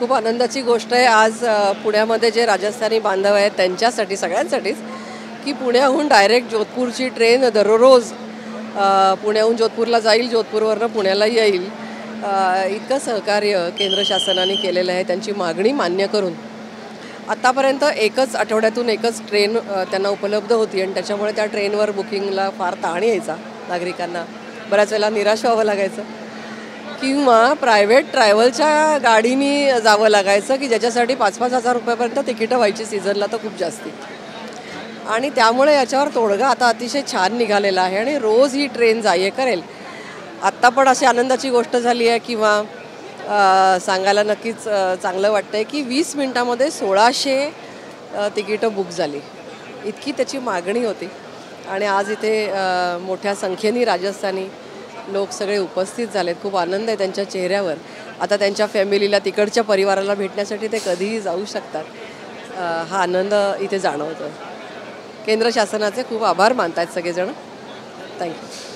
खूप आनंदाची गोष्ट आहे आज पुण्यामध्ये जे राजस्थानी बांधव आहेत त्यांच्यासाठी सगळ्यांसाठीच की पुण्याहून डायरेक्ट जोधपूरची ट्रेन दररोज पुण्याहून जोधपूरला जाईल, जोधपूरवरनं पुण्याला येईल. इतकं सहकार्य केंद्र शासनाने केलेलं आहे. त्यांची मागणी मान्य करून आत्तापर्यंत एकच आठवड्यातून एकच ट्रेन त्यांना उपलब्ध होती आणि त्याच्यामुळे त्या ट्रेनवर बुकिंगला फार ताण यायचा. नागरिकांना बऱ्याच वेळेला निराश व्हावं लागायचं किंवा प्रायव्हेट ट्रॅव्हलच्या गाडीनी जावं लागायचं की ज्याच्यासाठी 5-5 हजार रुपयापर्यंत तिकीटं व्हायची सीझनला तर खूप जास्ती. आणि त्यामुळे याच्यावर तोडगा आता अतिशय छान निघालेला आहे आणि रोज ही ट्रेन जाये करेल. आत्ता पण अशी आनंदाची गोष्ट झाली आहे किंवा सांगायला नक्कीच चांगलं वाटतं आहे की 20 मिनिटामध्ये 1600 तिकीटं बुक झाली. इतकी त्याची मागणी होती आणि आज इथे मोठ्या संख्येने राजस्थानी लोक सगळे उपस्थित झालेत. खूप आनंद आहे त्यांच्या चेहऱ्यावर. आता त्यांच्या फॅमिलीला तिकडच्या परिवाराला भेटण्यासाठी ते कधीही जाऊ शकतात. हा आनंद इथे जाणवतो. केंद्र शासनाचे खूप आभार मानतात सगळेजण. थँक्यू.